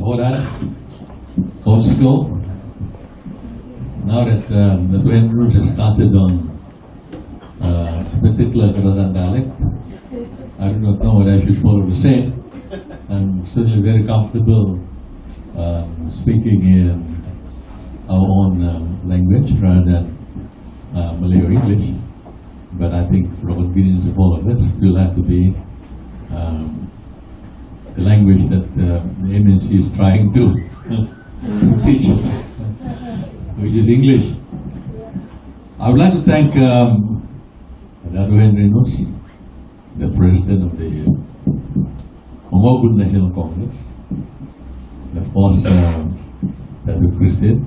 Before that, also, now that the 200 rules have started on particular Karadan dialect, I do not know whether I should follow the same. I'm certainly very comfortable speaking in our own language rather than Malay or English. But I think for the convenience of all of us, it will have to be the language that the MNC is trying to teach, which is English. I would like to thank Dato' Henry Nus, the president of the Momogun National Congress, and of course Dato' Christine,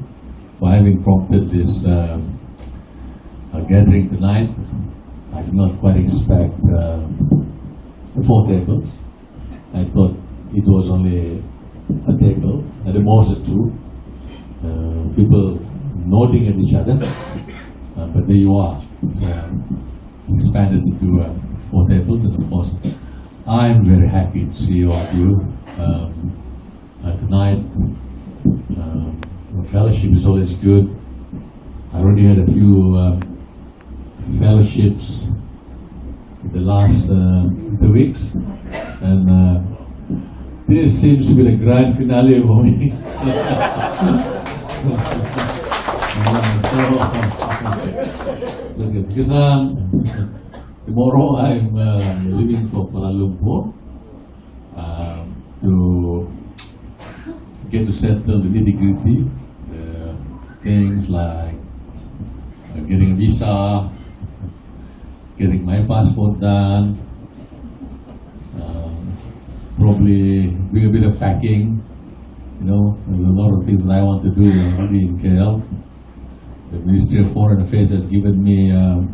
for having prompted this gathering tonight. I did not quite expect 4 tables. I thought it was only a table, at the most a 2. People nodding at each other, but there you are. So, expanded into 4 tables, and of course, I'm very happy to see all of you tonight. Fellowship is always good. I already had a few fellowships in the last 2 weeks, and this seems to be the grand finale for me. Because tomorrow I'm leaving for Kuala Lumpur to get to settle the nitty-gritty things like getting a visa, getting my passport done, probably doing a bit of packing. You know, there's a lot of things that I want to do already in KL. The Ministry of Foreign Affairs has given me a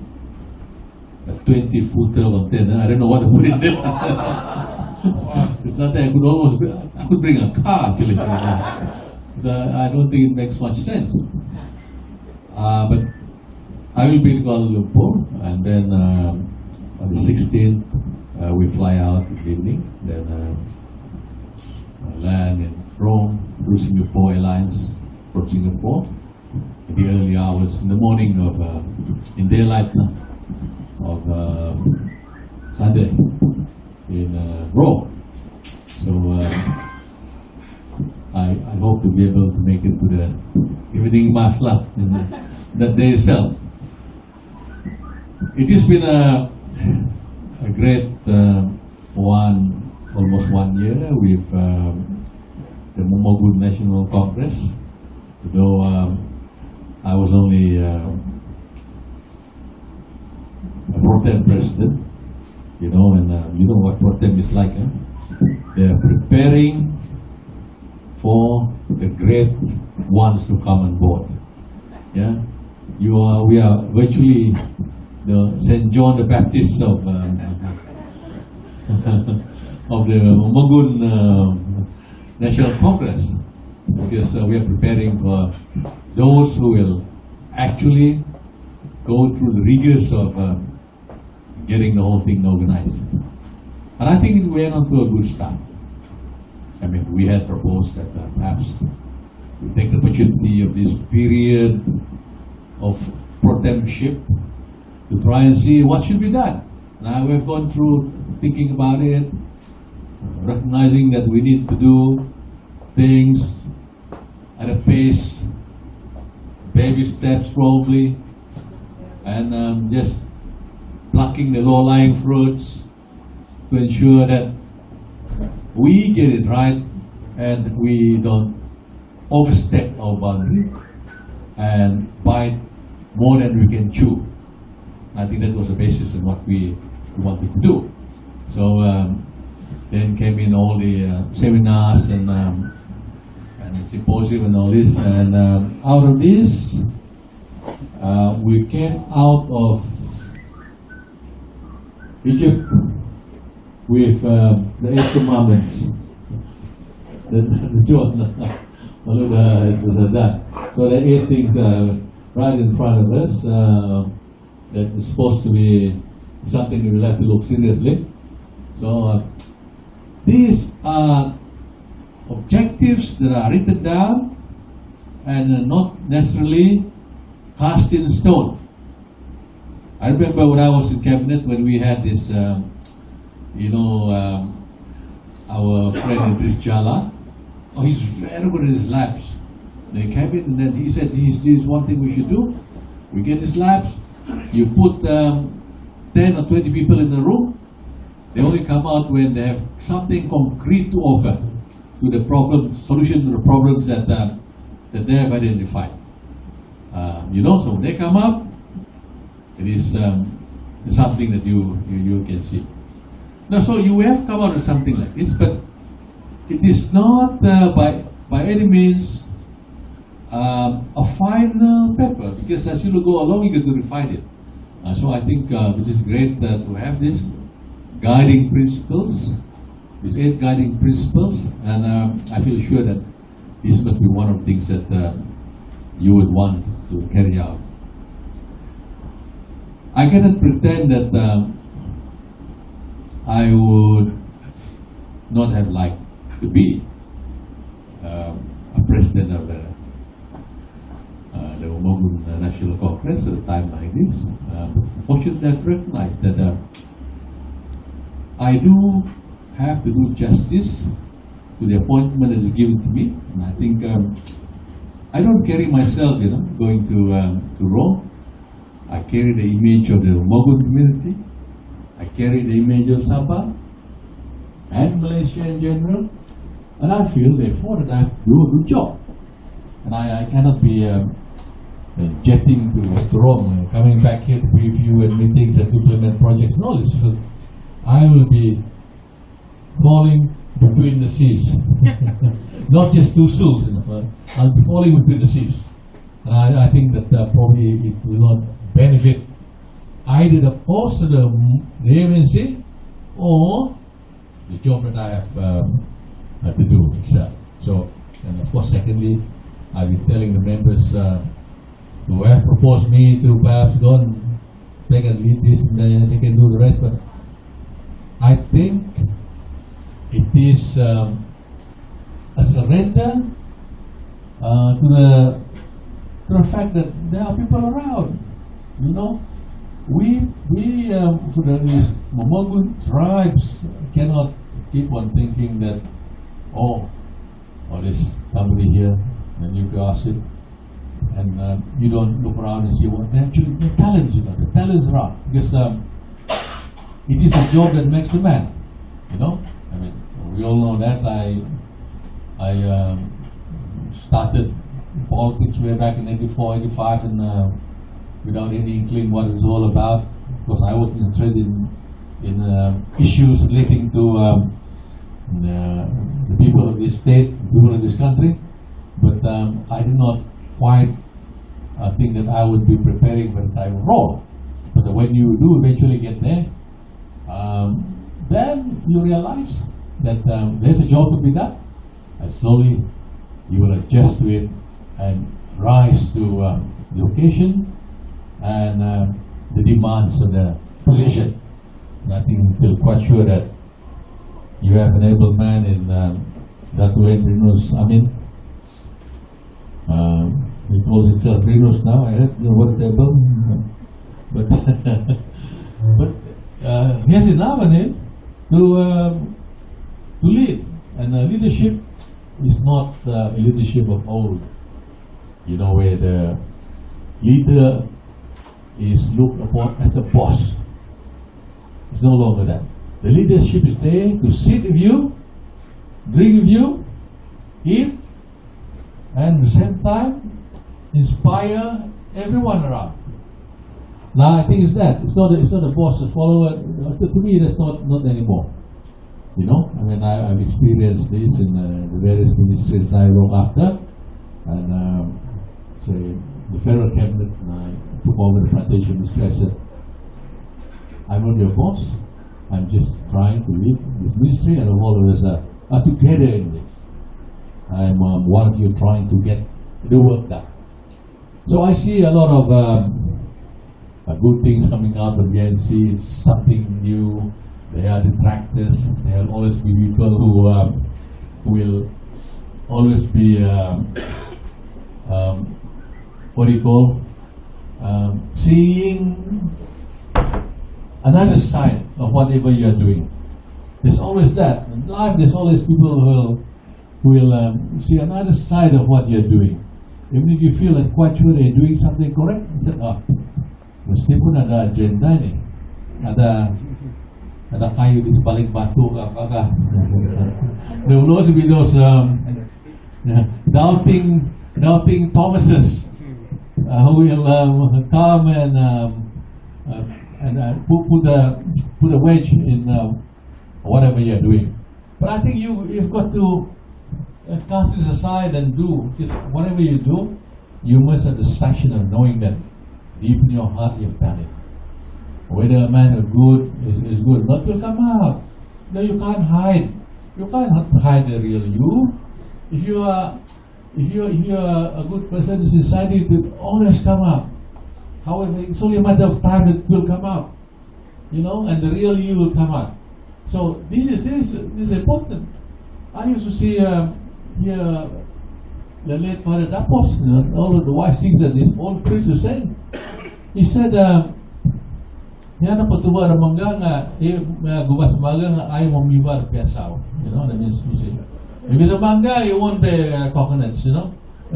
20-footer container. I don't know what to put in there. It's not that I could bring a car actually. I don't think it makes much sense. But I will be in Kuala Lumpur, and then on the 16th we fly out in the evening. Then land in Rome through Singapore Airlines from Singapore in the early hours in the morning of in daylight of Sunday in Rome. So I hope to be able to make it to the evening mass in that day itself. It has been a great almost 1 year with the Momogun National Congress. Though I was only a pro tem president, you know, and you know what pro tem is like. They are preparing for the great ones to come on board. Yeah, we are virtually the St. John the Baptist of of the Momogun National Congress, because we are preparing for those who will actually go through the rigors of getting the whole thing organized. And I think it went on to a good start. I mean, we had proposed that perhaps we take the opportunity of this period of pro-tempship to try and see what should be done. Now we've gone through thinking about it, recognizing that we need to do things at a pace, baby steps probably, and just plucking the low-lying fruits to ensure that we get it right and we don't overstep our boundary and bite more than we can chew. I think that was the basis of what we wanted to do. So then came in all the seminars and the symposium and all this, and out of this we came out of Egypt with the 8 commandments. The John, so the 8 things right in front of us that is supposed to be something we will have to look seriously. So these are objectives that are written down and not necessarily cast in stone. I remember when I was in cabinet when we had this, our friend Idris Jala. Oh, he's very good at his labs. They came in and then he said, this is one thing we should do. We get these labs, you put 10 or 20 people in the room, they only come out when they have something concrete to offer to the problem, solution to the problems that they have identified. So when they come up, it is something that you can see. Now, so you have come out with something like this, but it is not by any means a final paper, because as you go along, you get to refine it. So I think it is great to have this guiding principles, these 8 guiding principles, and I feel sure that this must be one of the things that you would want to carry out. I cannot pretend that I would not have liked to be a president of the Momogun National Congress at a time like this. Fortunately, I recognize that I do have to do justice to the appointment that is given to me. And I think I don't carry myself, going to Rome. I carry the image of the Momogun community. I carry the image of Sabah and Malaysia in general. And I feel, therefore, that I have to do a good job. And I cannot be jetting to Rome, coming back here to preview and meetings and implement projects and all this. I will be falling between the seas. Not just 2 stools, I'll be falling between the seas. And I think that probably it will not benefit either the post of the MNC or the job that I have to do itself. So, and of course, secondly, I've been telling the members who have proposed me to perhaps go and they can lead this and then they can do the rest. But I think it is a surrender to the fact that there are people around. We for these Momogun tribes cannot keep on thinking that there's somebody here and you gossip and you don't look around and see what actually the talents, the talents are out, because it is a job that makes a man. I mean, we all know that. I started politics way back in 84, 85, and without any inkling what it's all about, because I was interested in issues relating to the people of this state, people of this country, but I did not quite think that I would be preparing for the type of role. But when you do eventually get there, then you realize that there's a job to be done, and slowly you will adjust to it and rise to the occasion and the demands of the position. And I think we feel quite sure that you have an able man in Datu Rinus Amin. He calls himself Rinus now. I heard what a table. But he has enough in him to lead. And leadership is not a leadership of old, where the leader is looked upon as the boss. It's no longer that. The leadership is there to sit with you, drink with you, eat, and at the same time inspire everyone around. Now I think it's that. It's not the boss, the follower. To me, that's not anymore. I mean, I've experienced this in the various ministries I look after, and the federal cabinet, and I took over the plantation ministry. I said, I'm not your boss. I'm just trying to lead this ministry, and all of us are together in this. I'm one of you trying to get the work done. So I see a lot of good things coming out of the ANC. It's something new. There are detractors. There will always be people who will always be what do you call seeing another side of whatever you are doing. There's always that in life. There's always people who will see another side of what you're doing. Even if you feel like quite sure they're doing something correct, mesti pun ada agenda ni, ada kayu di sebalik batu kakak. There will also be those doubting Thomases who will come and put a wedge in whatever you're doing. But I think you've got to cast this aside and do, because whatever you do, you must have the satisfaction of knowing that deep in your heart you've done it. Whether a man is good, but will come out. No, you can't hide. You can't hide the real you. If you are a good person, it's inside you, it will always come out. However, it's only a matter of time that it will come out, and the real you will come out. So this is important. I used to see here the late Father Dapos, all of the wise things that the old priest was saying. He said, "Yan ang patuwa ng mangga nga, gubas maga nga ay mamibar piasaw." That means you see. If it's a manga, you won't bear coconuts, a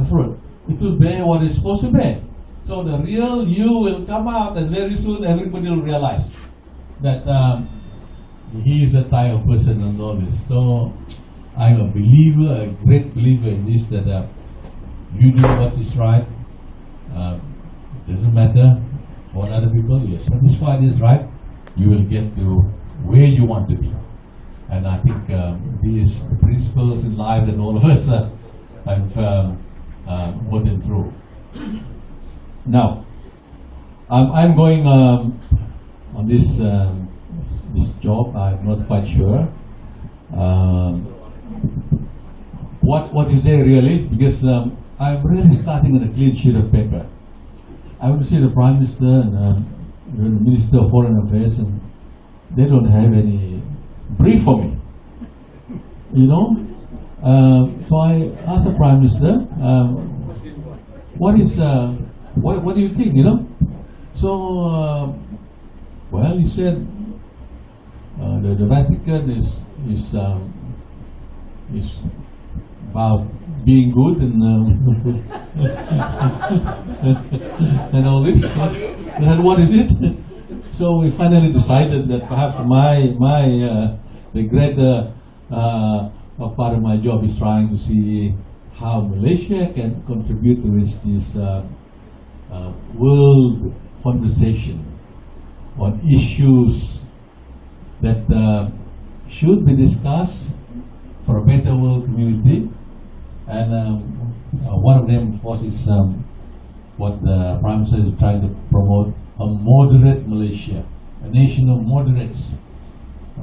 fruit. It will bear what it's supposed to bear. So the real you will come out, and very soon everybody will realize that he is a type of person and all this. So I'm a believer, a great believer in this, that you do what is right. Doesn't matter what other people, you're satisfied is right, you will get to where you want to be. And I think these principles in life that all of us have worked through. Now, I'm going on this job. I'm not quite sure what is there really, because I'm really starting on a clean sheet of paper. I want to see the Prime Minister and the Minister of Foreign Affairs, and they don't have any brief for me. So I asked the Prime Minister, what do you think? So well, he said the Vatican is about being good and and all this. And what is it? So we finally decided that perhaps the greater part of my job is trying to see how Malaysia can contribute to this world conversation on issues that should be discussed for a better world community. And one of them, of course, is what the Prime Minister is trying to promote: a moderate Malaysia, a nation of moderates.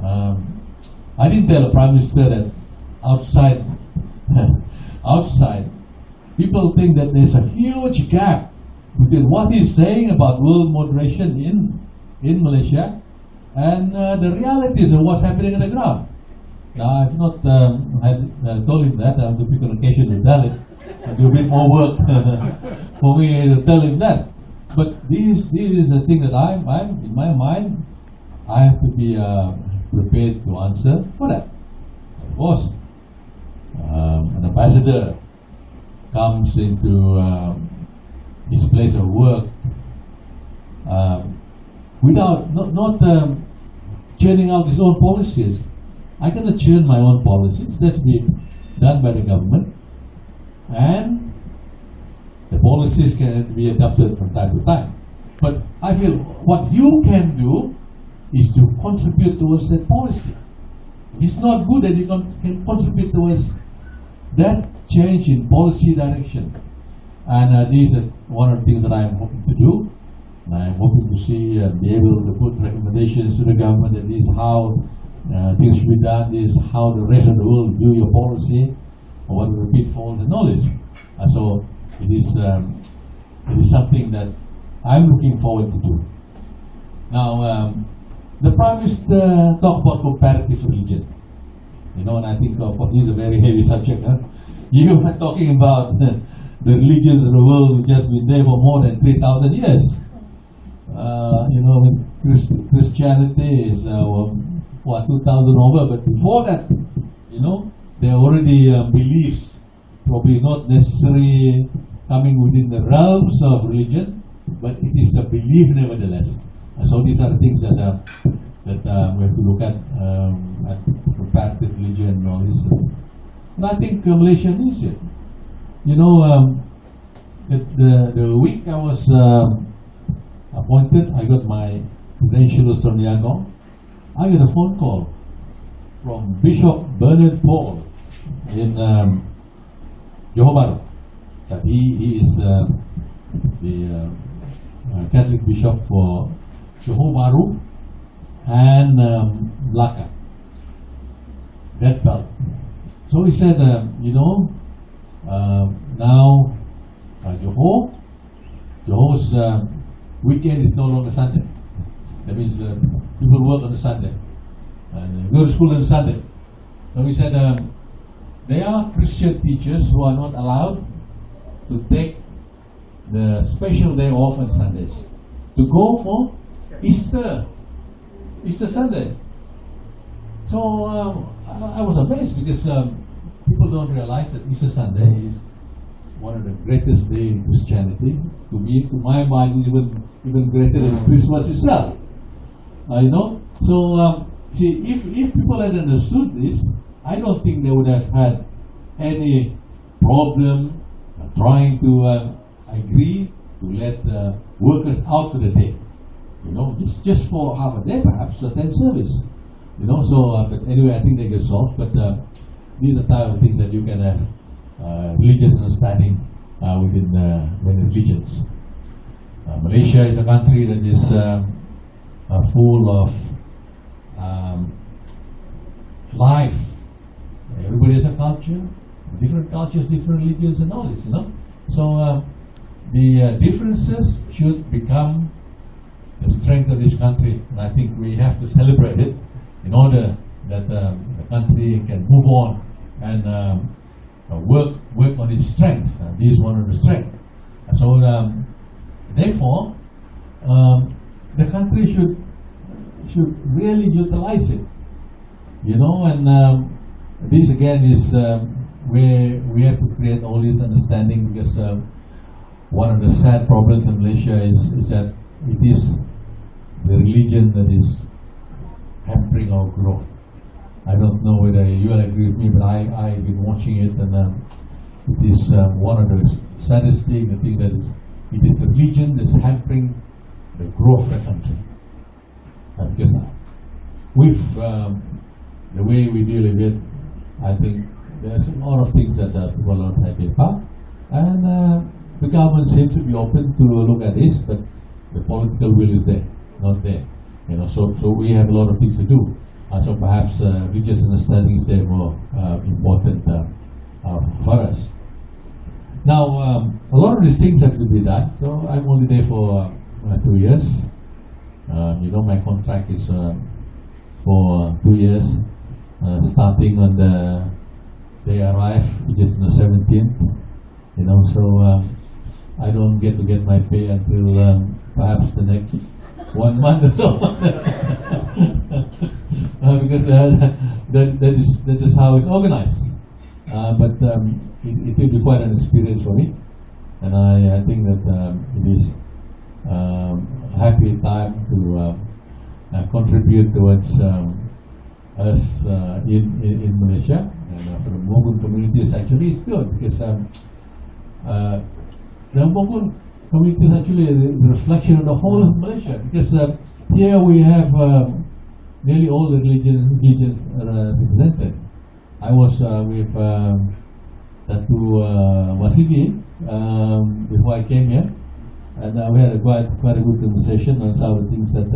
I didn't tell the Prime Minister that outside people think that there's a huge gap between what he's saying about world moderation in Malaysia and the realities of what's happening on the ground. Now, I've not told him that. I have to pick on occasion to tell it. I'll do a bit more work for me to tell him that. But this is the thing that I'm in my mind, I have to be prepared to answer for that. Of course, an ambassador comes into his place of work without not churning out his own policies. I cannot churn my own policies. That's being done by the government, and the policies can be adopted from time to time. But I feel what you can do is to contribute towards that policy. If it's not good, then you can contribute towards that change in policy direction. And these are one of the things that I am hoping to do. And I am hoping to see be able to put recommendations to the government that this is how things should be done, this is how the rest of the world view your policy, or what are the pitfalls and all this. So it is something that I'm looking forward to do. Now, the Prime Minister talked about comparative religion. And I think this is a very heavy subject. You are talking about the religions of the world which has been there for more than 3,000 years. Christianity is 2,000 over, but before that, there are already beliefs, probably not necessarily coming within the realms of religion, but it is a belief nevertheless. And so these are the things that we have to look at comparative religion and all this. And I think Malaysia needs it. The week I was appointed, I got my credentials from Yangon. I got a phone call from Bishop Bernard Paul in Johor Bahru. That he is the Catholic bishop for Johor Bahru and Malacca. That belt. So he said, now Johor's weekend is no longer Sunday. That means people work on a Sunday and go to school on Sunday. So he said, there are Christian teachers who are not allowed to take the special day off on Sundays to go for Easter Sunday. So I was amazed because people don't realize that Easter Sunday is one of the greatest days in Christianity. To me, to my mind, even greater than Christmas itself. So see, if people had understood this, I don't think they would have had any problem trying to agree to let workers out for the day. Just for half a day, perhaps, to attend service. But anyway, I think they get solved. But these are the type of things that you can have religious understanding within religions. Malaysia is a country that is full of life. Everybody has a culture, different cultures, different religions, and all this. So the differences should become the strength of this country, and I think we have to celebrate it in order that the country can move on and work on its strength. This is one of the strengths. So therefore, the country should really utilize it. And this again is where we have to create all this understanding, because one of the sad problems in Malaysia is that it is the religion that is hampering our growth. I don't know whether you will agree with me, but I've been watching it, and it is one of the saddest things. I think that it is the religion that's hampering the growth of the country. Because with the way we deal with it, I think there's a lot of things that people are not happy about, and the government seems to be open to look at this, but the political will is there, not there. So we have a lot of things to do. So perhaps religious understanding is there more important for us. Now, a lot of these things have to be done. So I'm only there for 2 years. My contract is for 2 years, starting on the day I arrive, which is on the 17th. So I don't get my pay until perhaps the next 1 month or so. Because that is how it's organized. But it will be quite an experience for me, and I think that it is a happy time to contribute towards us in Malaysia, and for the Momogun community. It's good because the Momogun community is actually a reflection of the whole of Malaysia, because here we have nearly all the religions represented. I was with Datu Wasidi before I came here, and we had quite a good conversation on some of the things that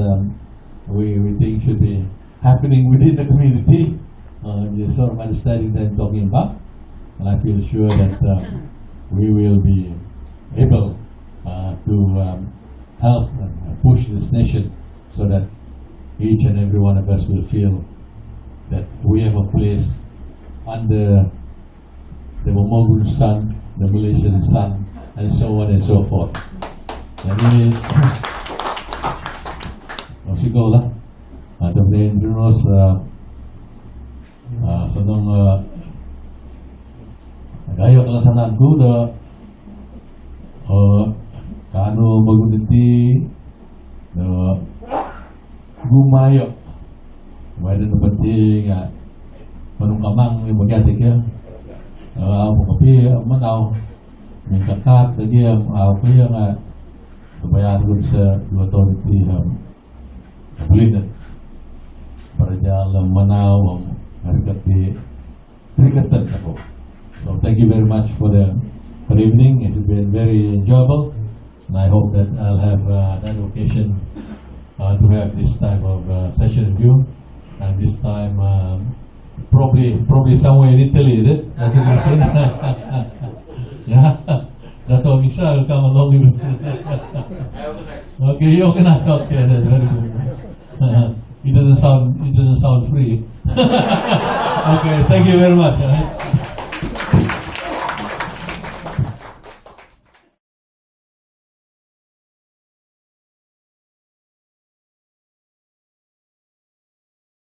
we think should be happening within the community, the sort of understanding that I'm talking about, and I feel sure that we will be able to help and push this nation so that each and every one of us will feel that we have a place under the Momogun son, the Malaysian son, and so on and so forth. Jadi, siguro lah. Tapi terus senang gaya kelasananku dah kanu baguniti gumayo. Ada tempat tinggal penungkamang yang berganti ya. Tapi menau mengkakat lagi yang apa yang supaya aku bisa 2 tahun itu beli perjalanan menau harga di kriketan aku. So thank you very much for the evening. It's been very enjoyable, and I hope that I'll have that occasion to have this type of session with you, and this time probably somewhere in Italy, is it? Yeah, that's what we shall come along with. Okay, you can okay, that's very good. It doesn't sound free. Okay, thank you very much.